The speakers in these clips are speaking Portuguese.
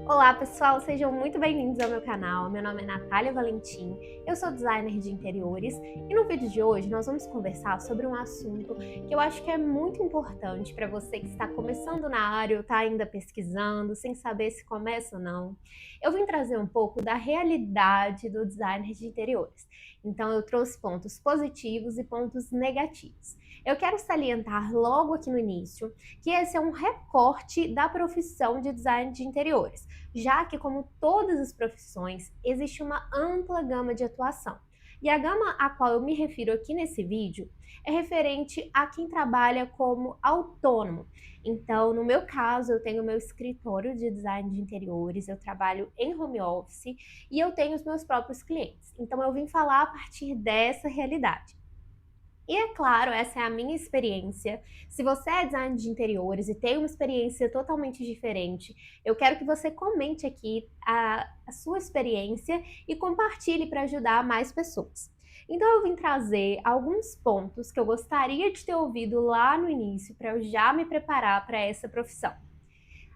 Olá pessoal, sejam muito bem-vindos ao meu canal. Meu nome é Natália Valentim, eu sou designer de interiores e no vídeo de hoje nós vamos conversar sobre um assunto que eu acho que é muito importante para você que está começando na área ou está ainda pesquisando, sem saber se começa ou não. Eu vim trazer um pouco da realidade do designer de interiores. Então eu trouxe pontos positivos e pontos negativos. Eu quero salientar logo aqui no início que esse é um recorte da profissão de design de interiores, já que, como todas as profissões, existe uma ampla gama de atuação. E a gama a qual eu me refiro aqui nesse vídeo é referente a quem trabalha como autônomo. Então, no meu caso, eu tenho meu escritório de design de interiores, eu trabalho em home office e eu tenho os meus próprios clientes. Então, eu vim falar a partir dessa realidade. E é claro, essa é a minha experiência. Se você é designer de interiores e tem uma experiência totalmente diferente, eu quero que você comente aqui a sua experiência e compartilhe para ajudar mais pessoas. Então eu vim trazer alguns pontos que eu gostaria de ter ouvido lá no início para eu já me preparar para essa profissão.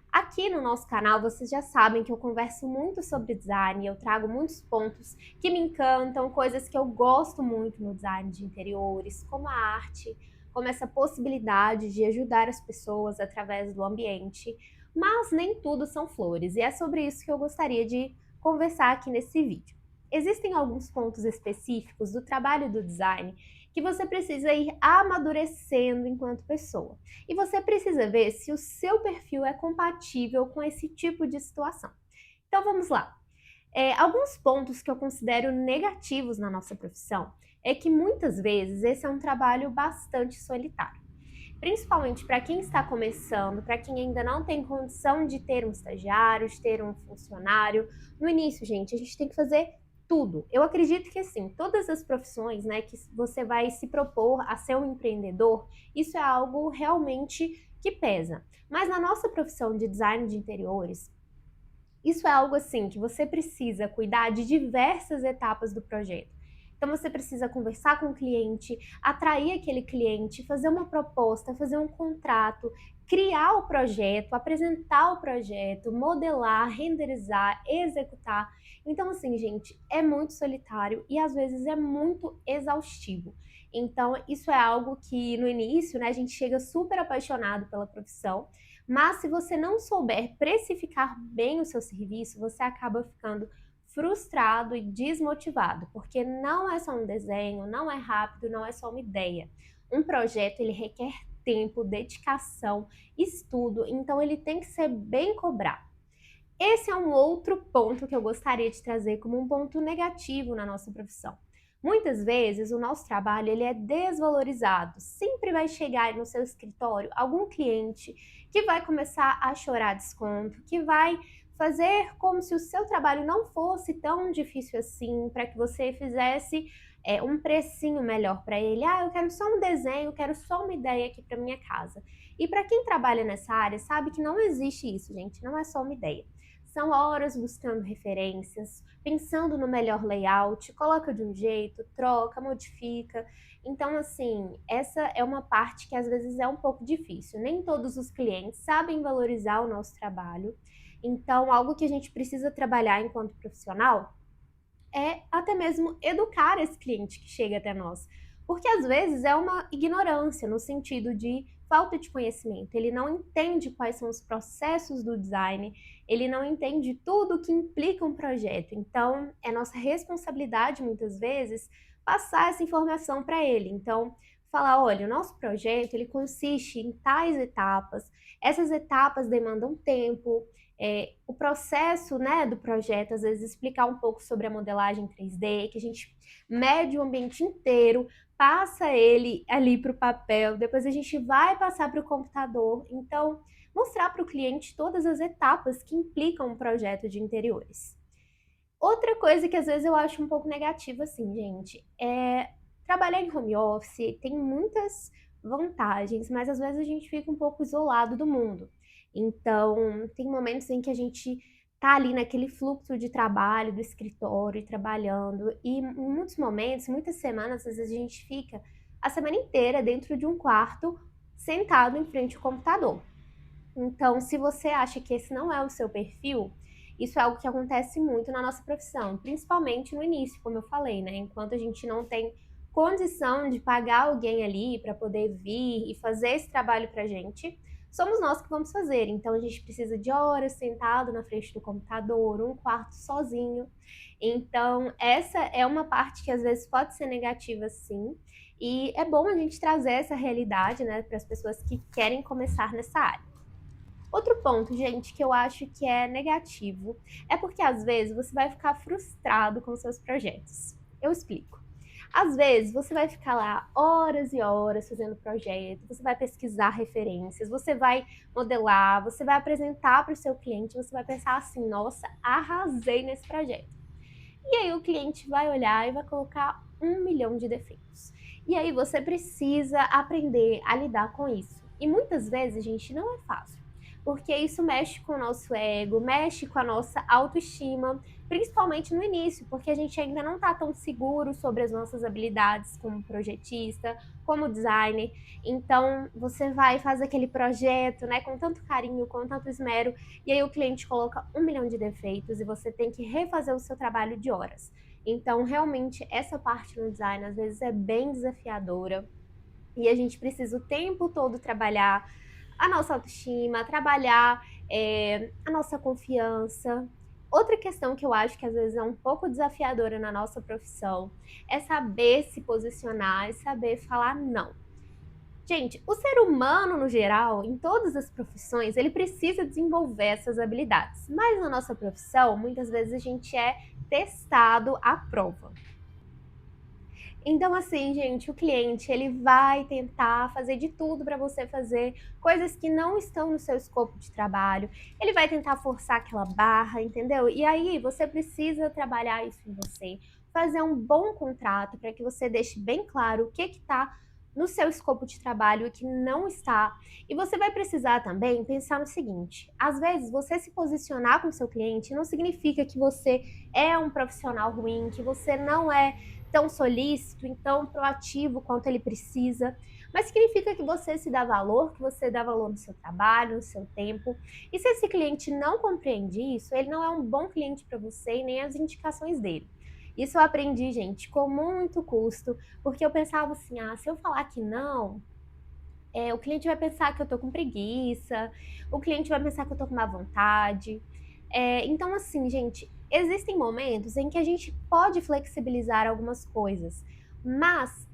Aqui no nosso canal, vocês já sabem que eu converso muito sobre design, eu trago muitos pontos que me encantam, coisas que eu gosto muito no design de interiores, como a arte, como essa possibilidade de ajudar as pessoas através do ambiente, mas nem tudo são flores, e é sobre isso que eu gostaria de conversar aqui nesse vídeo. Existem alguns pontos específicos do trabalho do design que você precisa ir amadurecendo enquanto pessoa. E você precisa ver se o seu perfil é compatível com esse tipo de situação. Então vamos lá. Alguns pontos que eu considero negativos na nossa profissão é que muitas vezes esse é um trabalho bastante solitário. Principalmente para quem está começando, para quem ainda não tem condição de ter um estagiário, de ter um funcionário. No início, gente, a gente tem que fazer tudo. Eu acredito que assim, todas as profissões, né, que você vai se propor a ser um empreendedor, isso é algo realmente que pesa. Mas na nossa profissão de design de interiores, isso é algo assim que você precisa cuidar de diversas etapas do projeto. Então você precisa conversar com o cliente, atrair aquele cliente, fazer uma proposta, fazer um contrato, criar o projeto, apresentar o projeto, modelar, renderizar, executar. Então assim, gente, é muito solitário e às vezes é muito exaustivo. Então isso é algo que no início, né, a gente chega super apaixonado pela profissão, mas se você não souber precificar bem o seu serviço, você acaba ficando frustrado e desmotivado, porque não é só um desenho, não é rápido, não é só uma ideia. Um projeto, ele requer tempo, dedicação, estudo, então ele tem que ser bem cobrado. Esse é um outro ponto que eu gostaria de trazer como um ponto negativo na nossa profissão. Muitas vezes o nosso trabalho ele é desvalorizado. Sempre vai chegar no seu escritório algum cliente que vai começar a chorar desconto, que vai fazer como se o seu trabalho não fosse tão difícil assim, para que você fizesse um precinho melhor para ele. Ah, eu quero só um desenho, eu quero só uma ideia aqui para minha casa. E para quem trabalha nessa área, sabe que não existe isso, gente, não é só uma ideia. São horas buscando referências, pensando no melhor layout, coloca de um jeito, troca, modifica. Então, assim, essa é uma parte que às vezes é um pouco difícil. Nem todos os clientes sabem valorizar o nosso trabalho. Então, algo que a gente precisa trabalhar enquanto profissional é até mesmo educar esse cliente que chega até nós. Porque às vezes é uma ignorância no sentido de falta de conhecimento. Ele não entende quais são os processos do design, ele não entende tudo que implica um projeto. Então, é nossa responsabilidade muitas vezes passar essa informação para ele. Então, falar, olha, o nosso projeto ele consiste em tais etapas. Essas etapas demandam tempo, o processo, né, do projeto, às vezes explicar um pouco sobre a modelagem 3D, que a gente mede o ambiente inteiro, passa ele ali para o papel, depois a gente vai passar para o computador. Então, mostrar para o cliente todas as etapas que implicam um projeto de interiores. Outra coisa que às vezes eu acho um pouco negativa, assim, gente, é trabalhar em home office tem muitas vantagens, mas às vezes a gente fica um pouco isolado do mundo. Então, tem momentos em que a gente tá ali naquele fluxo de trabalho do escritório, trabalhando, e em muitos momentos, muitas semanas, às vezes a gente fica a semana inteira dentro de um quarto, sentado em frente ao computador. Então, se você acha que esse não é o seu perfil, Isso é algo que acontece muito na nossa profissão, principalmente no início, como eu falei, né? Enquanto a gente não tem condição de pagar alguém ali para poder vir e fazer esse trabalho pra gente, somos nós que vamos fazer. Então a gente precisa de horas sentado na frente do computador, um quarto sozinho. Então, essa é uma parte que às vezes pode ser negativa, sim. E é bom a gente trazer essa realidade, né, para as pessoas que querem começar nessa área. Outro ponto, gente, que eu acho que é negativo é porque às vezes você vai ficar frustrado com seus projetos. Eu explico. Às vezes você vai ficar lá horas e horas fazendo projeto, você vai pesquisar referências, você vai modelar, você vai apresentar para o seu cliente, você vai pensar assim: nossa, arrasei nesse projeto. E aí o cliente vai olhar e vai colocar 1 milhão de defeitos. E aí você precisa aprender a lidar com isso. E muitas vezes, gente, não é fácil, porque isso mexe com o nosso ego, mexe com a nossa autoestima, principalmente no início, porque a gente ainda não está tão seguro sobre as nossas habilidades como projetista, como designer. Então, você vai fazer aquele projeto, né, com tanto carinho, com tanto esmero, e aí o cliente coloca 1 milhão de defeitos e você tem que refazer o seu trabalho de horas. Então, realmente, essa parte no design às vezes é bem desafiadora e a gente precisa o tempo todo trabalhar a nossa autoestima, trabalhar a nossa confiança. Outra questão que eu acho que às vezes é um pouco desafiadora na nossa profissão é saber se posicionar e saber falar não. Gente, o ser humano, no geral, em todas as profissões, ele precisa desenvolver essas habilidades. Mas na nossa profissão, muitas vezes a gente é testado à prova. Então, assim, gente, o cliente, ele vai tentar fazer de tudo para você fazer coisas que não estão no seu escopo de trabalho. Ele vai tentar forçar aquela barra, entendeu? E aí você precisa trabalhar isso em você, fazer um bom contrato para que você deixe bem claro o que está no seu escopo de trabalho e o que não está. E você vai precisar também pensar no seguinte: às vezes você se posicionar com o seu cliente não significa que você é um profissional ruim, que você não é tão solícito, tão proativo quanto ele precisa, mas significa que você se dá valor, que você dá valor no seu trabalho, no seu tempo. E se esse cliente não compreende isso, ele não é um bom cliente para você e nem as indicações dele. Isso eu aprendi, gente, com muito custo, porque eu pensava assim: ah, se eu falar que não, o cliente vai pensar que eu tô com preguiça, o cliente vai pensar que eu tô com má vontade. Então, assim, gente, existem momentos em que a gente pode flexibilizar algumas coisas, mas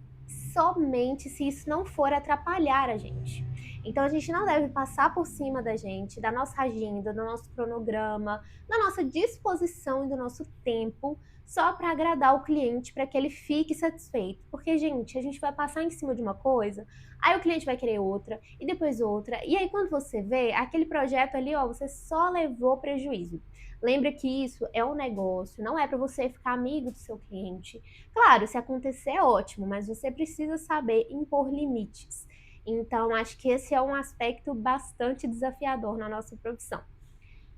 somente se isso não for atrapalhar a gente. Então, a gente não deve passar por cima da gente, da nossa agenda, do nosso cronograma, da nossa disposição e do nosso tempo, só para agradar o cliente, para que ele fique satisfeito. Porque, gente, a gente vai passar em cima de uma coisa, aí o cliente vai querer outra, e depois outra. E aí, quando você vê, aquele projeto ali, ó, você só levou prejuízo. Lembra que isso é um negócio, não é para você ficar amigo do seu cliente. Claro, se acontecer é ótimo, mas você precisa saber impor limites. Então, acho que esse é um aspecto bastante desafiador na nossa profissão.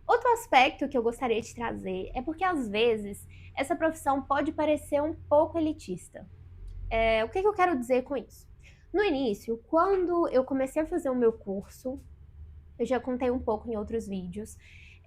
Outro aspecto que eu gostaria de trazer é porque, às vezes, essa profissão pode parecer um pouco elitista. O que eu quero dizer com isso? No início, quando eu comecei a fazer o meu curso, eu já contei um pouco em outros vídeos,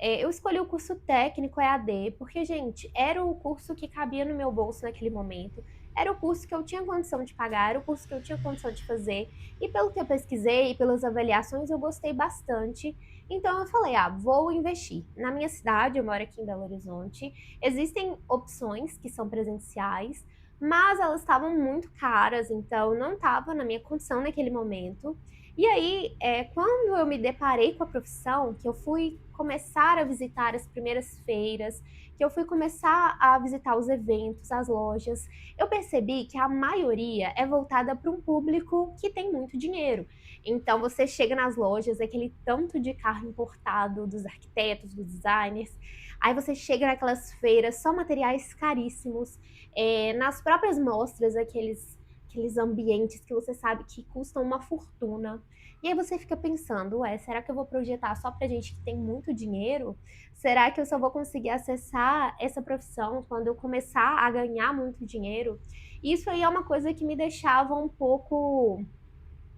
eu escolhi o curso técnico EAD, porque, gente, era o curso que cabia no meu bolso naquele momento, era o curso que eu tinha condição de pagar, era o curso que eu tinha condição de fazer, e pelo que eu pesquisei, e pelas avaliações, eu gostei bastante. Então eu falei: ah, vou investir. Na minha cidade, eu moro aqui em Belo Horizonte, existem opções que são presenciais, mas elas estavam muito caras, então não estava na minha condição naquele momento. E aí, quando eu me deparei com a profissão, que eu fui começar a visitar as primeiras feiras, que eu fui começar a visitar os eventos, as lojas, eu percebi que a maioria é voltada para um público que tem muito dinheiro. Então, você chega nas lojas, aquele tanto de carro importado dos arquitetos, dos designers, aí você chega naquelas feiras, só materiais caríssimos, nas próprias mostras, aqueles ambientes que você sabe que custam uma fortuna. E aí você fica pensando: ué, será que eu vou projetar só pra gente que tem muito dinheiro? Será que eu só vou conseguir acessar essa profissão quando eu começar a ganhar muito dinheiro? Isso aí é uma coisa que me deixava um pouco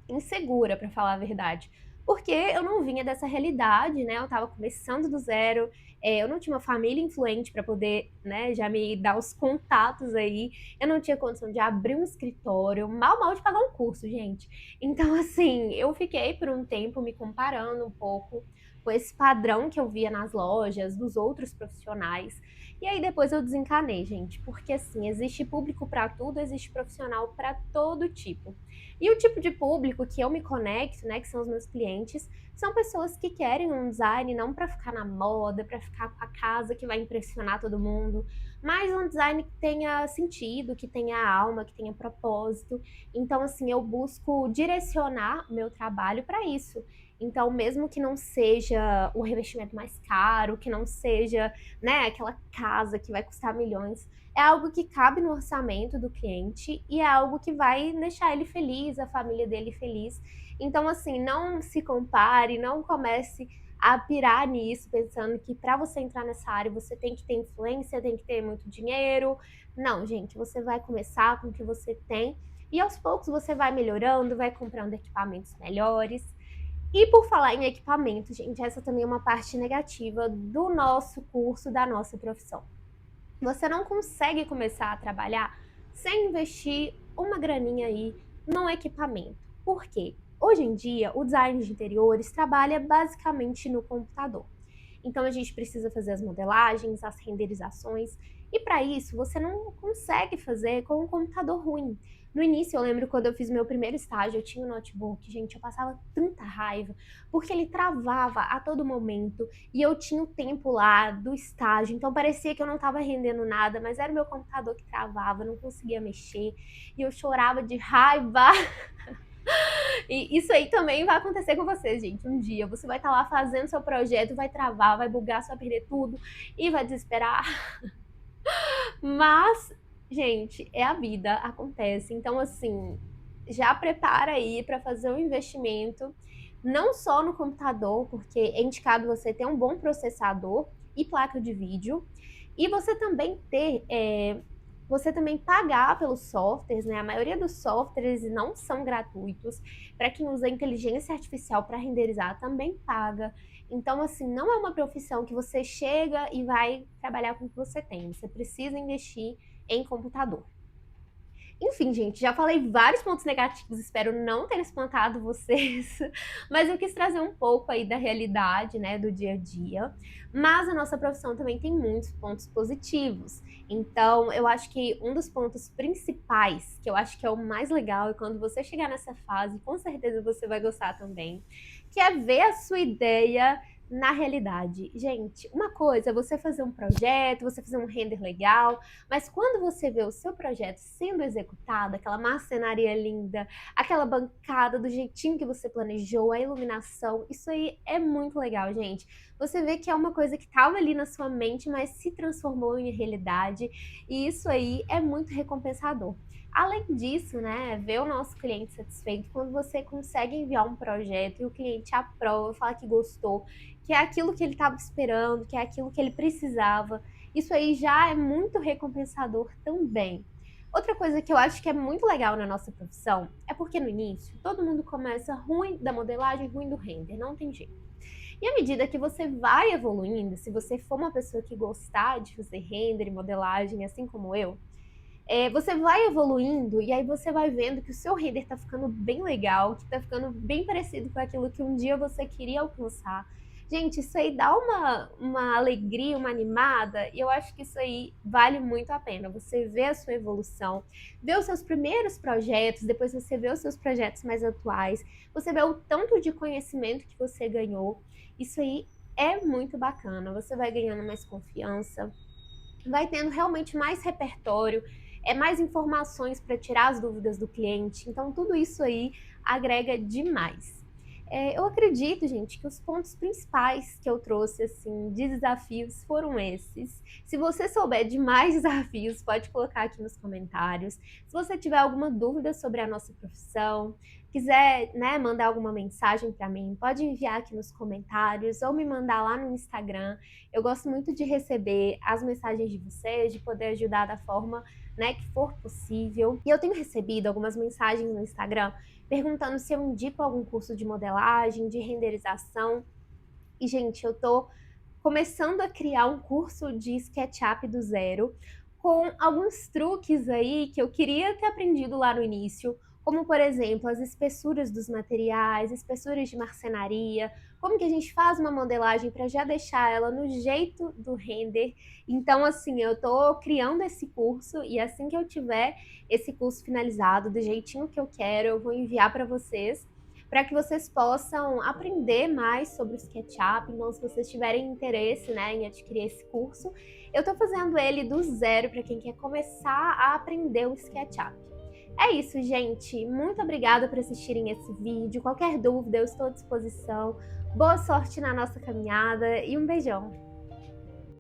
insegura, para falar a verdade. porque eu não vinha dessa realidade, né, eu estava começando do zero, eu não tinha uma família influente para poder, né, já me dar os contatos aí, eu não tinha condição de abrir um escritório, mal de pagar um curso, gente. Então, assim, eu fiquei por um tempo me comparando um pouco com esse padrão que eu via nas lojas, dos outros profissionais. E aí depois eu desencanei, gente, porque assim, existe público para tudo, existe profissional para todo tipo. E o tipo de público que eu me conecto, né, que são os meus clientes, são pessoas que querem um design não para ficar na moda, para ficar com a casa que vai impressionar todo mundo, mas um design que tenha sentido, que tenha alma, que tenha propósito. Então, assim, eu busco direcionar o meu trabalho para isso. Então, mesmo que não seja o revestimento mais caro, que não seja, né, aquela casa que vai custar milhões, é algo que cabe no orçamento do cliente e é algo que vai deixar ele feliz, a família dele feliz. Então, assim, não se compare, não comece a pirar nisso, pensando que para você entrar nessa área você tem que ter influência, tem que ter muito dinheiro. Não, gente, você vai começar com o que você tem e aos poucos você vai melhorando, vai comprando equipamentos melhores. E por falar em equipamento, gente, essa também é uma parte negativa do nosso curso, da nossa profissão. Você não consegue começar a trabalhar sem investir uma graninha aí no equipamento. Por quê? Hoje em dia, o design de interiores trabalha basicamente no computador. Então a gente precisa fazer as modelagens, as renderizações, e para isso você não consegue fazer com um computador ruim. No início, eu lembro quando eu fiz meu primeiro estágio, eu tinha um notebook, gente, eu passava tanta raiva, porque ele travava a todo momento, e eu tinha o tempo lá do estágio, então parecia que eu não estava rendendo nada, mas era o meu computador que travava, eu não conseguia mexer, e eu chorava de raiva. E isso aí também vai acontecer com você, gente. Um dia você vai estar lá fazendo seu projeto, vai travar, vai bugar, você vai perder tudo e vai desesperar. Mas, gente, é a vida, acontece. Então, assim, já prepara aí para fazer um investimento, não só no computador, porque é indicado você ter um bom processador e placa de vídeo, e você também ter você também pagar pelos softwares, né? A maioria dos softwares não são gratuitos. Para quem usa inteligência artificial para renderizar, também paga. Então, assim, não é uma profissão que você chega e vai trabalhar com o que você tem. Você precisa investir em computador. Enfim, gente, já falei vários pontos negativos, espero não ter espantado vocês, mas eu quis trazer um pouco aí da realidade, né, do dia a dia. Mas a nossa profissão também tem muitos pontos positivos. Então, eu acho que um dos pontos principais, que eu acho que é o mais legal, é quando você chegar nessa fase, com certeza você vai gostar também, que é ver a sua ideia na realidade. Gente, uma coisa é você fazer um projeto, você fazer um render legal, mas quando você vê o seu projeto sendo executado, aquela marcenaria linda, aquela bancada do jeitinho que você planejou, a iluminação, isso aí é muito legal, gente. Você vê que é uma coisa que estava ali na sua mente, mas se transformou em realidade, e isso aí é muito recompensador. Além disso, né, ver o nosso cliente satisfeito quando você consegue enviar um projeto e o cliente aprova, fala que gostou, que é aquilo que ele estava esperando, que é aquilo que ele precisava. Isso aí já é muito recompensador também. Outra coisa que eu acho que é muito legal na nossa profissão é porque no início todo mundo começa ruim da modelagem, ruim do render, não tem jeito. E à medida que você vai evoluindo, se você for uma pessoa que gostar de fazer render e modelagem, assim como eu, você vai evoluindo e aí você vai vendo que o seu render tá ficando bem legal, que tá ficando bem parecido com aquilo que um dia você queria alcançar. Gente, isso aí dá uma alegria, uma animada, e eu acho que isso aí vale muito a pena. Você vê a sua evolução, vê os seus primeiros projetos, depois você vê os seus projetos mais atuais, você vê o tanto de conhecimento que você ganhou. Isso aí é muito bacana. Você vai ganhando mais confiança, vai tendo realmente mais repertório, mais informações para tirar as dúvidas do cliente. Então, tudo isso aí agrega demais. Eu acredito, gente, que os pontos principais que eu trouxe, assim, de desafios foram esses. Se você souber de mais desafios, pode colocar aqui nos comentários. Se você tiver alguma dúvida sobre a nossa profissão, quiser, né, mandar alguma mensagem para mim, pode enviar aqui nos comentários ou me mandar lá no Instagram. Eu gosto muito de receber as mensagens de vocês, de poder ajudar da forma, né, que for possível. E eu tenho recebido algumas mensagens no Instagram perguntando se eu indico algum curso de modelagem, de renderização. E, gente, eu tô começando a criar um curso de SketchUp do zero, com alguns truques aí que eu queria ter aprendido lá no início, como por exemplo, as espessuras dos materiais, espessuras de marcenaria, como que a gente faz uma modelagem para já deixar ela no jeito do render. Então, assim, eu tô criando esse curso e assim que eu tiver esse curso finalizado, do jeitinho que eu quero, eu vou enviar para vocês para que vocês possam aprender mais sobre o SketchUp. Então, se vocês tiverem interesse, né, em adquirir esse curso, eu estou fazendo ele do zero para quem quer começar a aprender o SketchUp. É isso, gente. Muito obrigada por assistirem esse vídeo. Qualquer dúvida, eu estou à disposição. Boa sorte na nossa caminhada e um beijão!